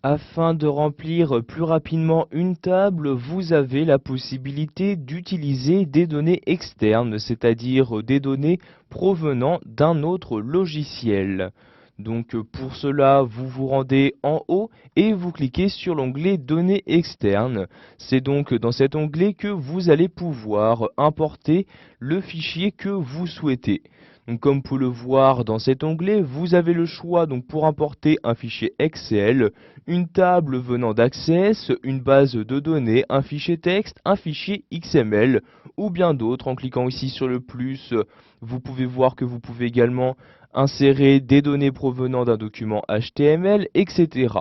Afin de remplir plus rapidement une table, vous avez la possibilité d'utiliser des données externes, c'est-à-dire des données provenant d'un autre logiciel. Donc pour cela, vous vous rendez en haut et vous cliquez sur l'onglet Données externes. C'est donc dans cet onglet que vous allez pouvoir importer le fichier que vous souhaitez. Donc, comme vous pouvez le voir dans cet onglet, vous avez le choix donc, pour importer un fichier Excel, une table venant d'Access, une base de données, un fichier texte, un fichier XML ou bien d'autres. En cliquant ici sur le plus, vous pouvez voir que vous pouvez également insérer des données provenant d'un document HTML, etc.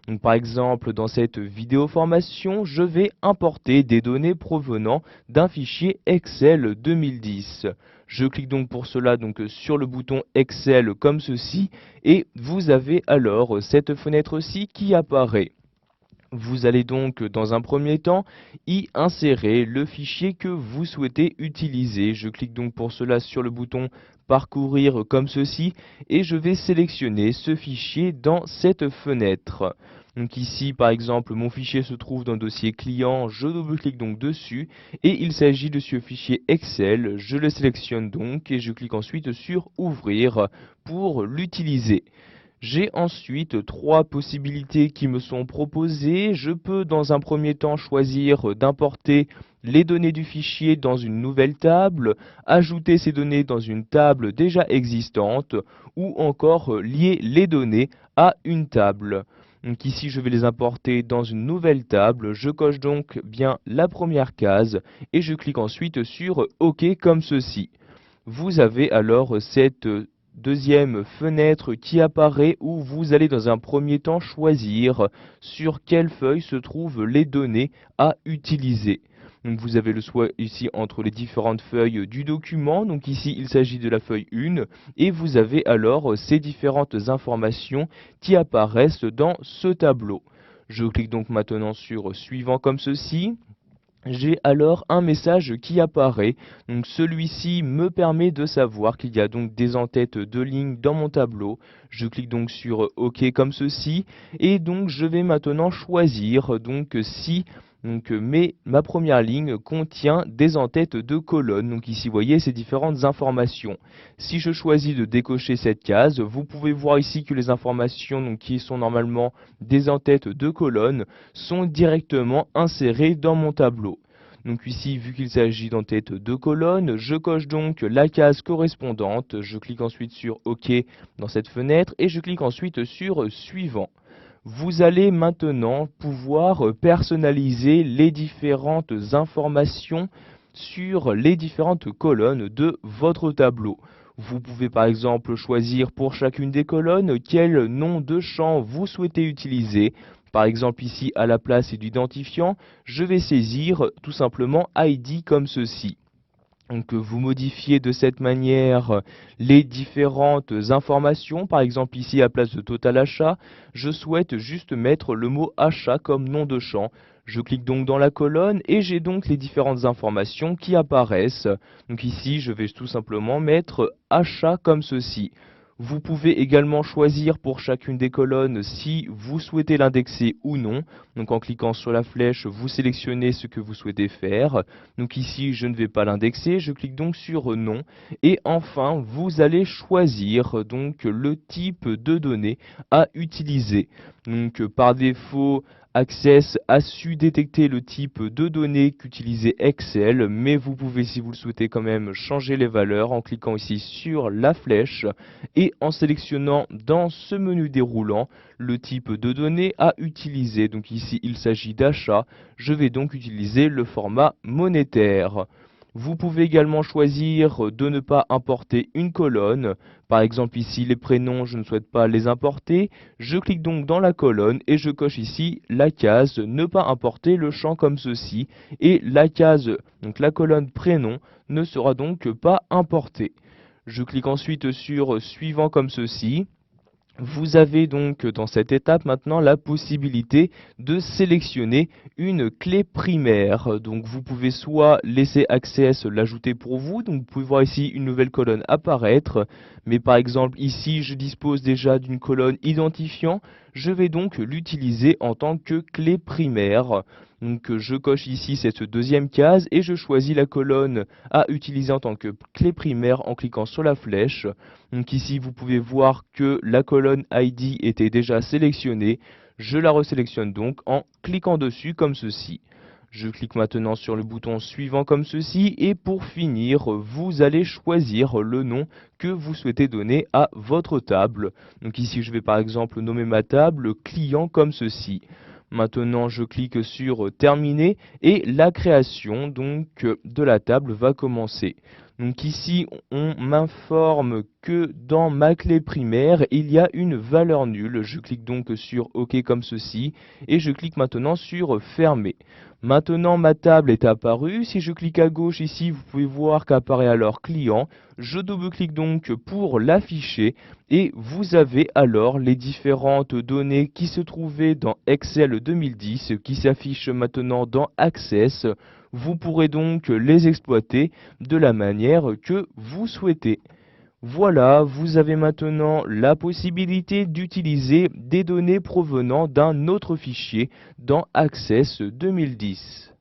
Donc, par exemple, dans cette vidéo formation, je vais importer des données provenant d'un fichier Excel 2010. Je clique donc pour cela sur le bouton Excel comme ceci et vous avez alors cette fenêtre-ci qui apparaît. Vous allez donc dans un premier temps y insérer le fichier que vous souhaitez utiliser. Je clique donc pour cela sur le bouton parcourir comme ceci et je vais sélectionner ce fichier dans cette fenêtre. Donc ici par exemple mon fichier se trouve dans le dossier client, je double-clique donc dessus et il s'agit de ce fichier Excel. Je le sélectionne donc et je clique ensuite sur ouvrir pour l'utiliser. J'ai ensuite trois possibilités qui me sont proposées. Je peux dans un premier temps choisir d'importer les données du fichier dans une nouvelle table, ajouter ces données dans une table déjà existante ou encore lier les données à une table. Donc ici je vais les importer dans une nouvelle table, je coche donc bien la première case et je clique ensuite sur OK comme ceci. Vous avez alors cette deuxième fenêtre qui apparaît où vous allez dans un premier temps choisir sur quelle feuille se trouvent les données à utiliser. Donc vous avez le choix ici entre les différentes feuilles du document. Donc ici il s'agit de la feuille 1 et vous avez alors ces différentes informations qui apparaissent dans ce tableau. Je clique donc maintenant sur suivant comme ceci. J'ai alors un message qui apparaît. Donc celui-ci me permet de savoir qu'il y a donc des en-têtes de lignes dans mon tableau. Je clique donc sur OK comme ceci et donc je vais maintenant choisir donc si ma première ligne contient des en-têtes de colonnes. Donc ici vous voyez ces différentes informations. Si je choisis de décocher cette case, vous pouvez voir ici que les informations qui sont normalement des en-têtes de colonnes sont directement insérées dans mon tableau. Donc ici, vu qu'il s'agit d'en-tête de colonnes, je coche donc la case correspondante. Je clique ensuite sur OK dans cette fenêtre et je clique ensuite sur Suivant. Vous allez maintenant pouvoir personnaliser les différentes informations sur les différentes colonnes de votre tableau. Vous pouvez par exemple choisir pour chacune des colonnes quel nom de champ vous souhaitez utiliser. Par exemple ici à la place d'identifiant, je vais saisir tout simplement ID comme ceci. Donc vous modifiez de cette manière les différentes informations. Par exemple ici à place de total achat, je souhaite juste mettre le mot achat comme nom de champ. Je clique donc dans la colonne et j'ai donc les différentes informations qui apparaissent. Donc ici je vais tout simplement mettre achat comme ceci. Vous pouvez également choisir pour chacune des colonnes si vous souhaitez l'indexer ou non. Donc en cliquant sur la flèche, vous sélectionnez ce que vous souhaitez faire. Donc ici, je ne vais pas l'indexer, je clique donc sur non. Et enfin, vous allez choisir donc le type de données à utiliser. Donc par défaut, Access a su détecter le type de données qu'utilisait Excel, mais vous pouvez, si vous le souhaitez, quand même changer les valeurs en cliquant ici sur la flèche et en sélectionnant dans ce menu déroulant le type de données à utiliser. Donc ici, il s'agit d'achat. Je vais donc utiliser le format monétaire. Vous pouvez également choisir de ne pas importer une colonne. Par exemple ici les prénoms, je ne souhaite pas les importer. Je clique donc dans la colonne et je coche ici la case ne pas importer le champ comme ceci. Et la case, donc la colonne prénom, ne sera donc pas importée. Je clique ensuite sur suivant comme ceci. Vous avez donc dans cette étape maintenant la possibilité de sélectionner une clé primaire. Donc vous pouvez soit laisser Access l'ajouter pour vous, donc vous pouvez voir ici une nouvelle colonne apparaître, mais par exemple ici je dispose déjà d'une colonne identifiant, je vais donc l'utiliser en tant que clé primaire. Donc je coche ici cette deuxième case et je choisis la colonne à utiliser en tant que clé primaire en cliquant sur la flèche. Donc ici vous pouvez voir que la colonne ID était déjà sélectionnée. Je la resélectionne donc en cliquant dessus comme ceci. Je clique maintenant sur le bouton suivant comme ceci et pour finir, vous allez choisir le nom que vous souhaitez donner à votre table. Donc ici, je vais par exemple nommer ma table client comme ceci. Maintenant, je clique sur terminer et la création donc de la table va commencer. Donc ici, on m'informe que dans ma clé primaire, il y a une valeur nulle. Je clique donc sur OK comme ceci et je clique maintenant sur fermer. Maintenant, ma table est apparue. Si je clique à gauche ici, vous pouvez voir qu'apparaît alors client. Je double-clique donc pour l'afficher et vous avez alors les différentes données qui se trouvaient dans Excel 2010 qui s'affichent maintenant dans Access. Vous pourrez donc les exploiter de la manière que vous souhaitez. Voilà, vous avez maintenant la possibilité d'utiliser des données provenant d'un autre fichier dans Access 2010.